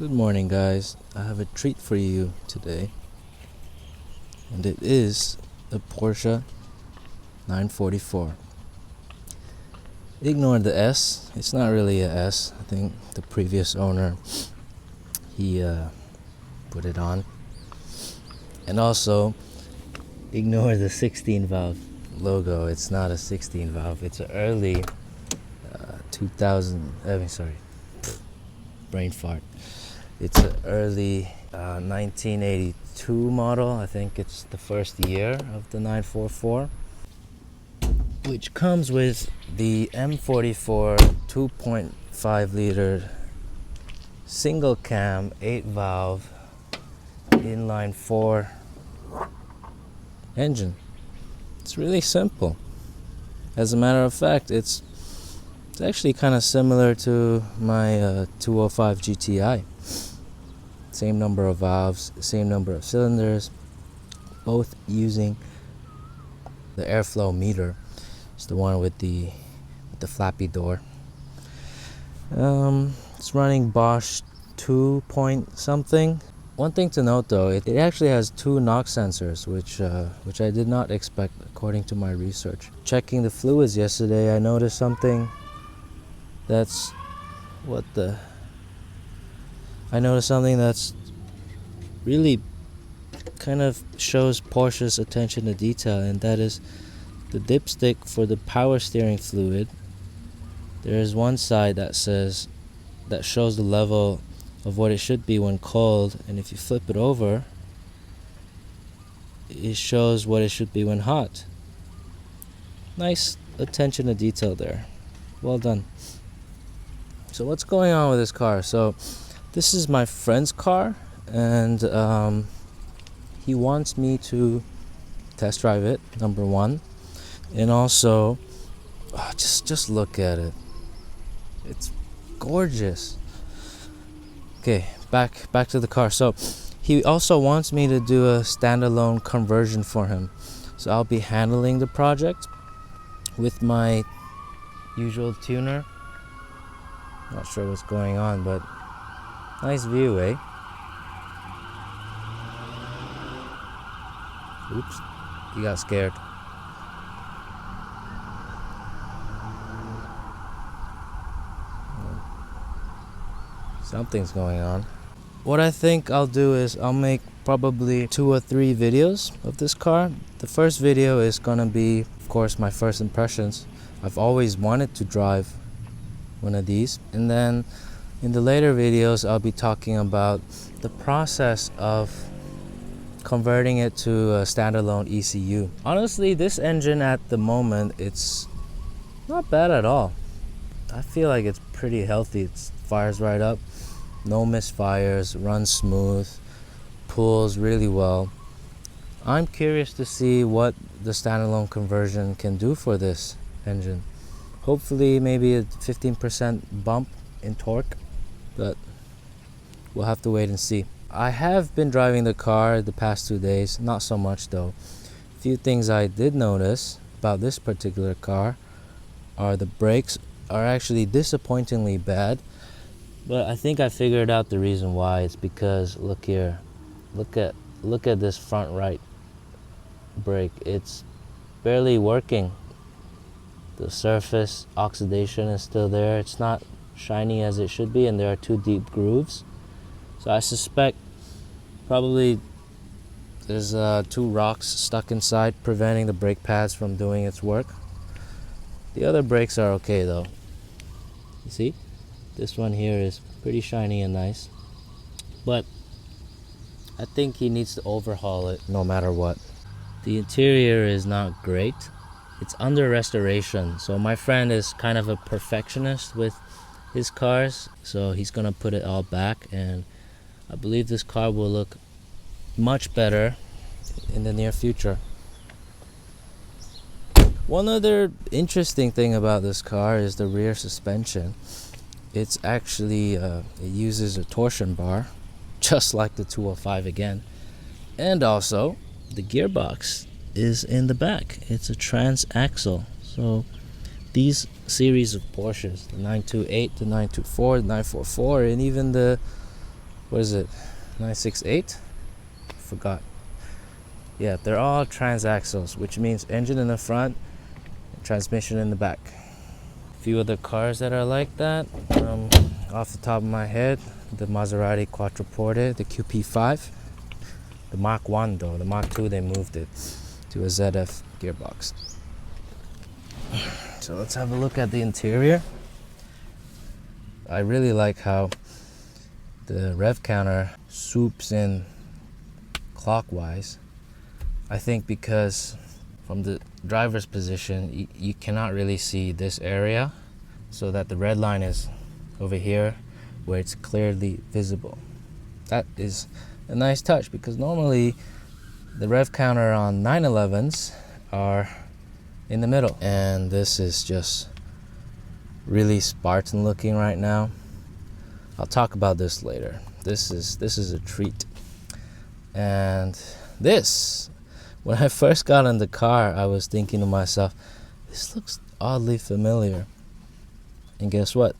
Good morning, guys. I have a treat for you today, and it is a Porsche 944. Ignore the S. It's not really a S. I think the previous owner he put it on. And also ignore the 16 valve logo. It's not a 16 valve. It's an early 2000. Brain fart. It's an early 1982 model. I think it's the first year of the 944, which comes with the M44 2.5 liter single cam 8 valve inline 4 engine. It's really simple. As a matter of fact, it's actually kind of similar to my 205 GTI. Same number of valves, same number of cylinders, both using the airflow meter. It's the one with the flappy door. It's running Bosch 2 point something. One thing to note though, it actually has 2 NOx sensors, which I did not expect according to my research. Checking the fluids yesterday, I noticed something that's really kind of shows Porsche's attention to detail, and that is the dipstick for the power steering fluid. There is one side that shows the level of what it should be when cold, and if you flip it over, it shows what it should be when hot. Nice attention to detail there. Well done. So what's going on with this car? So this is my friend's car, and he wants me to test drive it, number one, and also just look at it. It's gorgeous. Okay, back to the car. So he also wants me to do a standalone conversion for him, so I'll be handling the project with my usual tuner. Not sure what's going on, but nice view, eh? Oops, he got scared. Something's going on. What I think I'll do is I'll make probably 2 or 3 videos of this car. The first video is gonna be, of course, my first impressions. I've always wanted to drive one of these, and then in the later videos I'll be talking about the process of converting it to a standalone ECU. Honestly, this engine at the moment, it's not bad at all. I feel like it's pretty healthy. It fires right up, no misfires, runs smooth, pulls really well. I'm curious to see what the standalone conversion can do for this engine. Hopefully maybe a 15% bump in torque, but we'll have to wait and see. I have been driving the car the past 2 days, not so much though. A few things I did notice about this particular car are the brakes are actually disappointingly bad, but I think I figured out the reason why. It's because look here, look at this front right brake. It's barely working. The surface oxidation is still there. It's not shiny as it should be, and there are 2 deep grooves. So I suspect probably there's 2 rocks stuck inside, preventing the brake pads from doing its work. The other brakes are okay though. You see, this one here is pretty shiny and nice, but I think he needs to overhaul it no matter what. The interior is not great. It's under restoration, so my friend is kind of a perfectionist with his cars, so he's gonna put it all back, and I believe this car will look much better in the near future. One other interesting thing about this car is the rear suspension. It's actually it uses a torsion bar, just like the 205 again, and also the gearbox is in the back. It's a transaxle. So these series of Porsches, the 928, the 924, the 944, and even the what is it, 968? Forgot. Yeah, they're all transaxles, which means engine in the front, transmission in the back. A few other cars that are like that, off the top of my head, the Maserati Quattroporte, the QP5, the Mach 1 though, the Mach 2 they moved it to a ZF gearbox. So let's have a look at the interior. I really like how the rev counter swoops in clockwise. I think because from the driver's position you cannot really see this area, so that the red line is over here where it's clearly visible. That is a nice touch, because normally the rev counter on 911s are in the middle, and this is just really Spartan looking right now. I'll talk about this later. This is a treat. And this, when I first got in the car, I was thinking to myself, this looks oddly familiar. And guess what?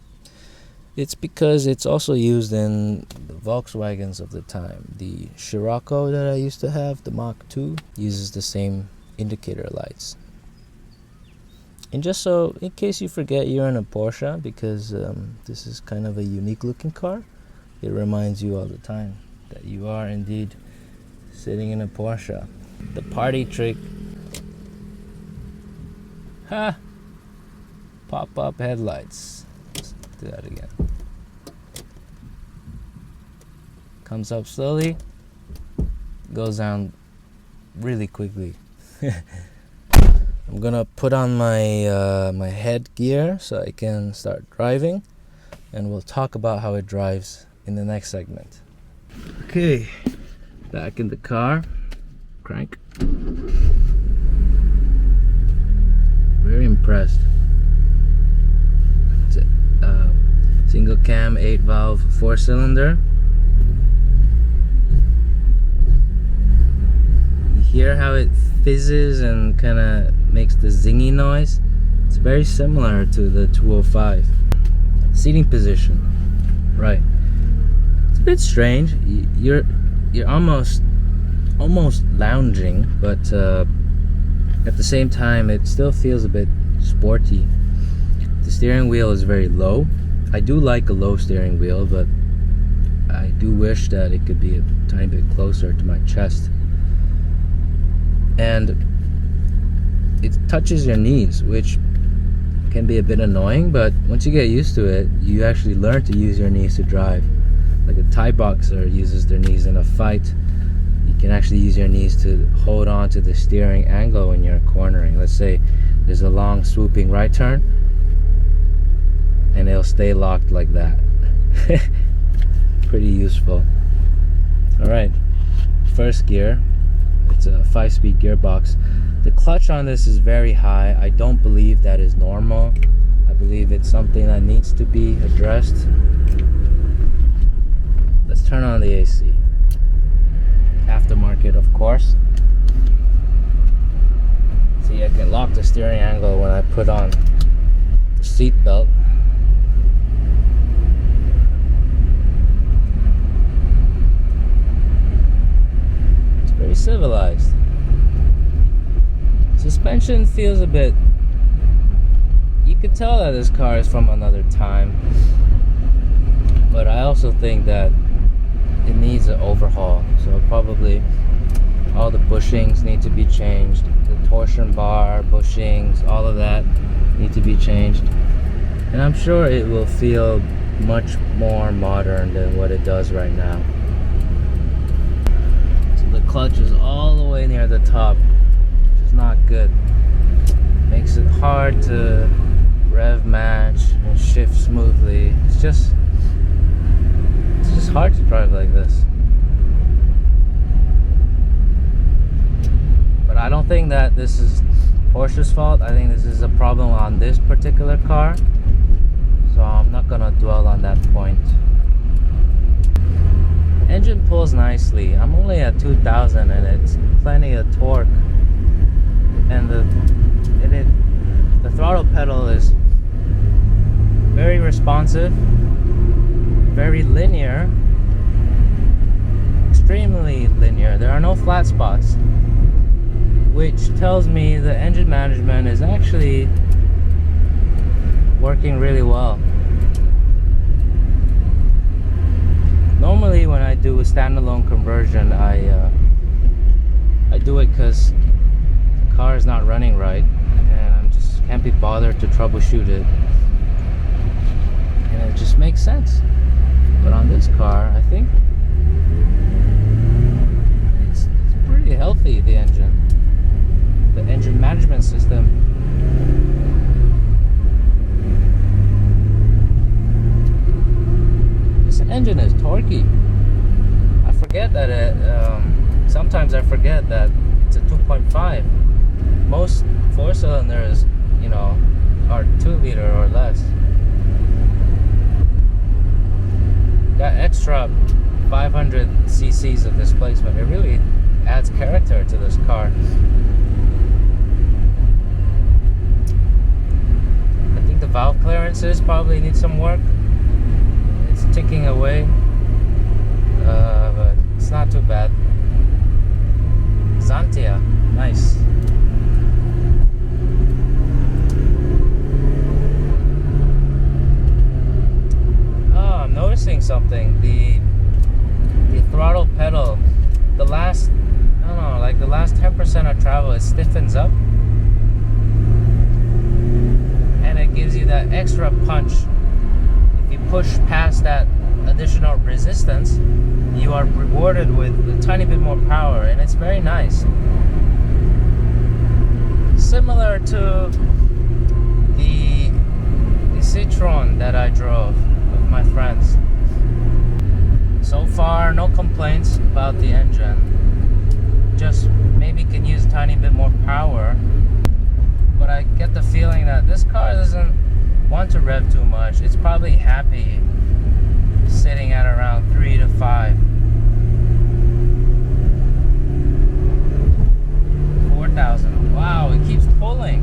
It's because it's also used in the Volkswagens of the time. The Scirocco that I used to have, the Mach 2, uses the same indicator lights. And just so, in case you forget you're in a Porsche, because this is kind of a unique looking car, it reminds you all the time that you are indeed sitting in a Porsche. The party trick. Ha! Pop-up headlights. Let's do that again. Comes up slowly, goes down really quickly. I'm gonna put on my my headgear so I can start driving, and we'll talk about how it drives in the next segment. Okay, back in the car. Crank. Very impressed. It's a single cam 8-valve 4-cylinder. You hear how it fizzes and kind of makes the zingy noise? It's very similar to the 205. Seating position, right? It's a bit strange. You're almost lounging, but at the same time it still feels a bit sporty. The steering wheel is very low. I do like a low steering wheel, but I do wish that it could be a tiny bit closer to my chest. And it touches your knees, which can be a bit annoying, but once you get used to it, you actually learn to use your knees to drive. Like a Thai boxer uses their knees in a fight, you can actually use your knees to hold on to the steering angle when you're cornering. Let's say there's a long swooping right turn, and it'll stay locked like that. Pretty useful. Alright, first gear. It's a 5-speed gearbox. The clutch on this is very high. I don't believe that is normal. I believe it's something that needs to be addressed. Let's turn on the AC. Aftermarket, of course. See, I can lock the steering angle when I put on the seat belt. It's very civilized. Suspension feels a bit, you could tell that this car is from another time, but I also think that it needs an overhaul. So probably all the bushings need to be changed, the torsion bar, bushings, all of that need to be changed, and I'm sure it will feel much more modern than what it does right now. So the clutch is all the way near the top, which is not good. Makes it hard to rev match and shift smoothly. It's just hard to drive like this. But I don't think that this is Porsche's fault. I think this is a problem on this particular car, so I'm not gonna dwell on that point. Engine pulls nicely. I'm only at 2000 and it's plenty of torque, and the throttle pedal is very responsive, very linear, extremely linear. There are no flat spots, which tells me the engine management is actually working really well. Normally when I do a standalone conversion, I do it because the car is not running right and I just can't be bothered to troubleshoot it, and it just makes sense. But on this car, I think it's pretty healthy, the engine management system. This engine is torquey. I forget that sometimes I forget that it's a 2.5. Most 4-cylinders, you know, are 2-liter or less. That extra 500 cc's of displacement, it really adds character to this car. I think the valve clearances probably need some work. It's ticking away, but it's not too bad. Xantia, nice. I'm noticing something. The throttle pedal, the last 10% of travel, it stiffens up, and it gives you that extra punch. If you push past that additional resistance, you are rewarded with a tiny bit more power, and it's very nice. Similar to the Citroen that I drove with my friends. So far, no complaints about the engine. Just maybe can use a tiny bit more power. But I get the feeling that this car doesn't want to rev too much. It's probably happy sitting at around 3 to 5. 4,000. Wow, it keeps pulling.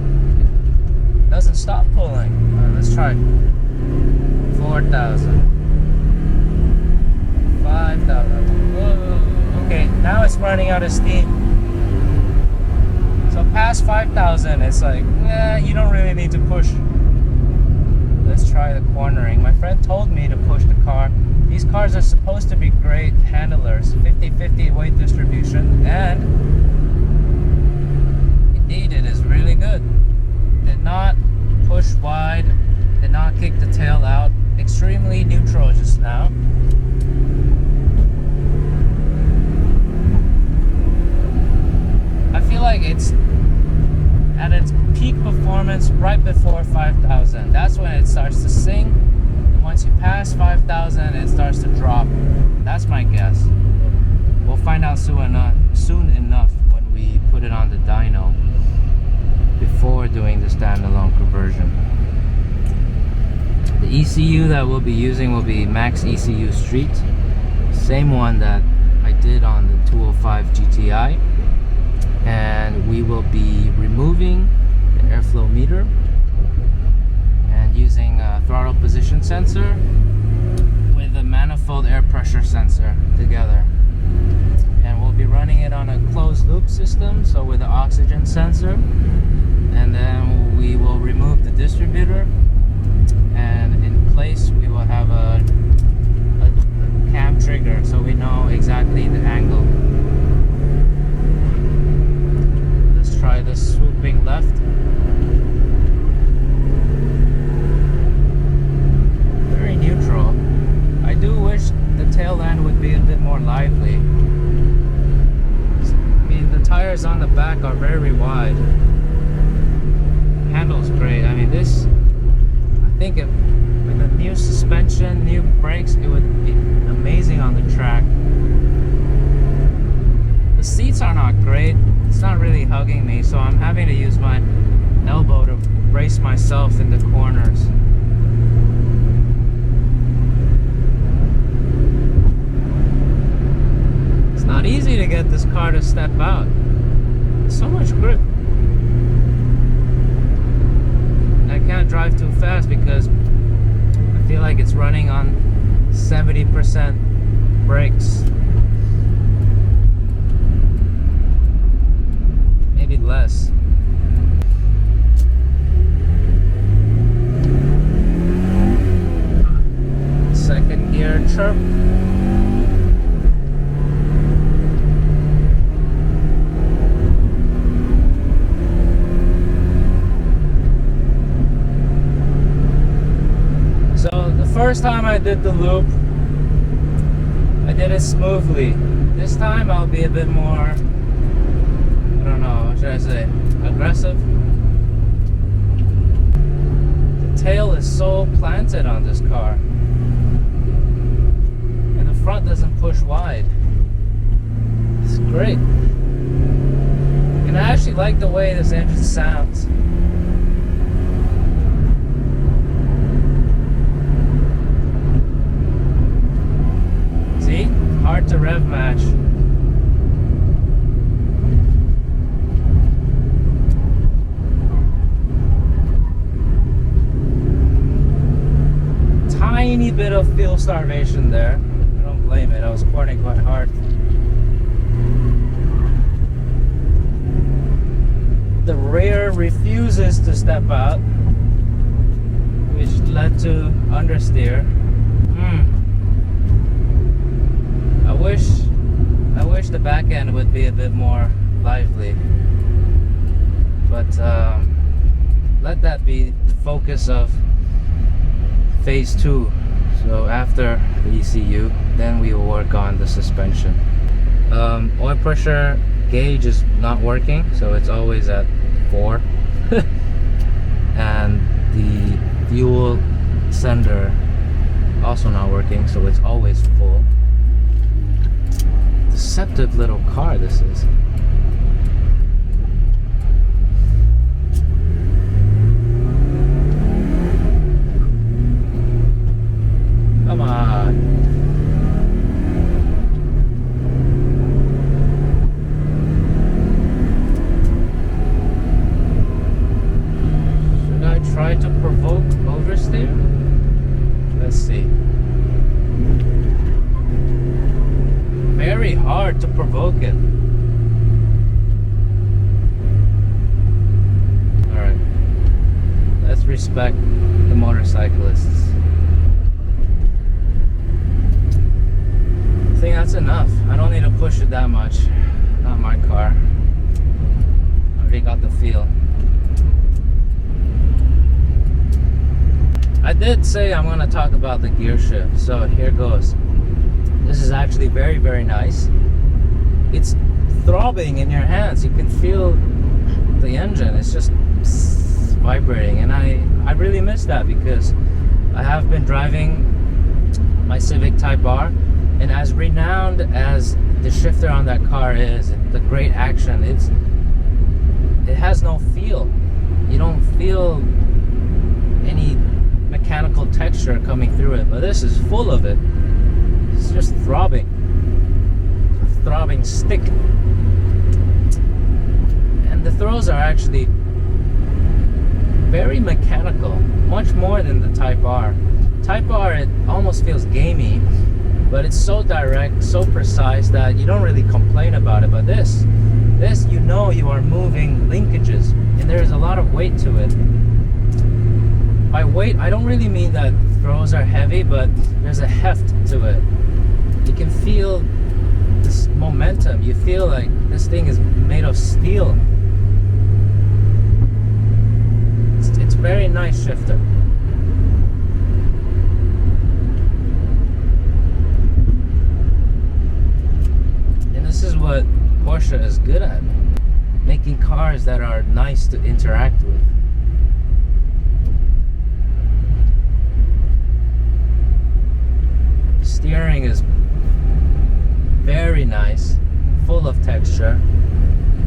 It doesn't stop pulling. Let's try 4,000. 5,000. Whoa. Okay, now it's running out of steam. So past 5,000, it's like, you don't really need to push. Let's try the cornering. My friend told me to push the car. These cars are supposed to be great handlers, 50-50 weight distribution, and indeed it is really good. Did not push wide, did not kick the tail out, extremely neutral just now. I feel like it's at its peak performance right before 5,000. That's when it starts to sing. And once you pass 5,000, it starts to drop. That's my guess. We'll find out soon enough when we put it on the dyno before doing the standalone conversion. The ECU that we'll be using will be Max ECU Street. Same one that I did on the 205 GTI. And we will be removing the airflow meter and using a throttle position sensor with a manifold air pressure sensor together. And we'll be running it on a closed loop system, so with an oxygen sensor. And then we will remove the distributor, and in place we will have a cam trigger so we know exactly the angle. Try the swooping left. Very neutral. I do wish the tail end would be a bit more lively. I mean, the tires on the back are very wide. Handle's great. I mean, this, I think with the new suspension, new brakes, it would be amazing on the track. The seats are not great. It's not really hugging me, so I'm having to use my elbow to brace myself in the corners. It's not easy to get this car to step out. There's so much grip. I can't drive too fast because I feel like it's running on 70% brakes. maybe less. Second gear chirp. So the first time I did the loop, I did it smoothly. This time I'll be a bit more, I don't know, what should I say, aggressive. The tail is so planted on this car, and the front doesn't push wide. It's great. And I actually like the way this engine sounds. See? Hard to rev match. Tiny bit of fuel starvation there. I don't blame it. I was cornering quite hard. The rear refuses to step out, which led to understeer. I wish the back end would be a bit more lively, but let that be the focus of phase 2. So after the ECU, then we will work on the suspension. Oil pressure gauge is not working, so it's always at 4. And the fuel sender also not working, so it's always full. Deceptive little car this is. Come on. Should I try to provoke oversteer? Let's see. Very hard to provoke it. Alright. Let's respect the motorcyclists. I think that's enough. I don't need to push it that much. Not my car. I already got the feel. I did say I'm going to talk about the gear shift, so here goes. This is actually very, very nice. It's throbbing in your hands. You can feel the engine. It's just vibrating, and I really miss that because I have been driving my Civic Type R, and as renowned as the shifter on that car is, the great action, it has no feel. You don't feel any mechanical texture coming through it, but this is full of it. It's just throbbing. A throbbing stick. And the throws are actually very mechanical, much more than the Type R. Type R, it almost feels gamey, but it's so direct, so precise that you don't really complain about it. But this you know you are moving linkages, and there's a lot of weight to it. By weight, I don't really mean that throws are heavy, but there's a heft to it. You can feel this momentum. You feel like this thing is made of steel. It's very nice shifter. And this is what Porsche is good at. Making cars that are nice to interact with. Steering is very nice, full of texture.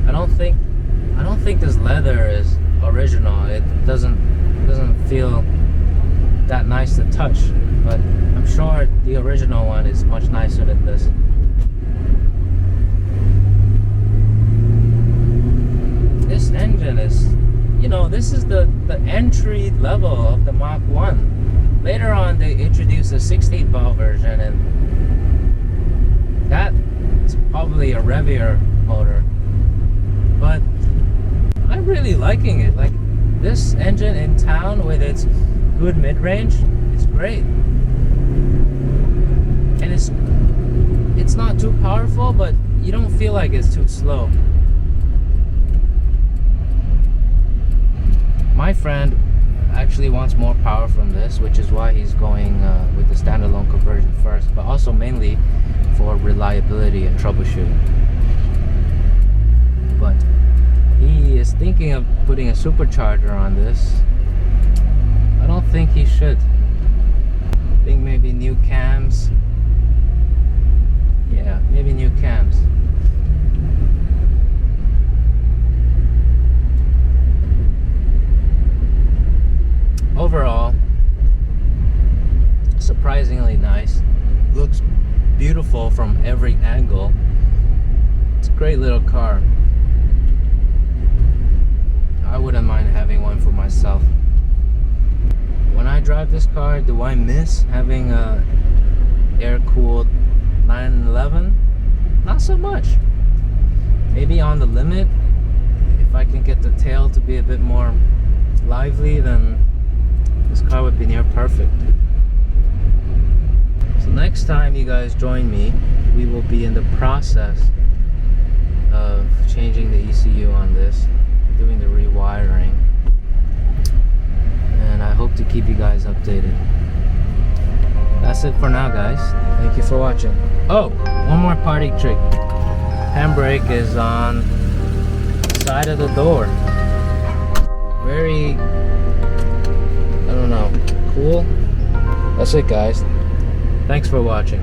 I don't think this leather is original. It doesn't feel that nice to touch, but I'm sure the original one is much nicer than this. This engine is, you know, this is the entry level of the Mach 1. Later on, they introduced a 16-valve version, and that is probably a revier motor. But I'm really liking it. Like, this engine in town with its good mid-range, it's great. And it's not too powerful, but you don't feel like it's too slow. My friend actually wants more power from this, which is why he's going with the standalone conversion first, but also mainly for reliability and troubleshooting. But he is thinking of putting a supercharger on this. I don't think he should. I think maybe new cams. Yeah, maybe new cams. Overall, surprisingly nice. Looks beautiful from every angle. It's a great little car. I wouldn't mind having one for myself. When I drive this car, do I miss having a air-cooled 911? Not so much. Maybe on the limit, if I can get the tail to be a bit more lively, then this car would be near perfect. So next time you guys join me, we will be in the process of changing the ECU on this, doing the rewiring, and I hope to keep you guys updated. That's it for now, guys. Thank you for watching. Oh, one more party trick. Handbrake is on the side of the door. Very, I don't know, cool. That's it, guys. Thanks for watching.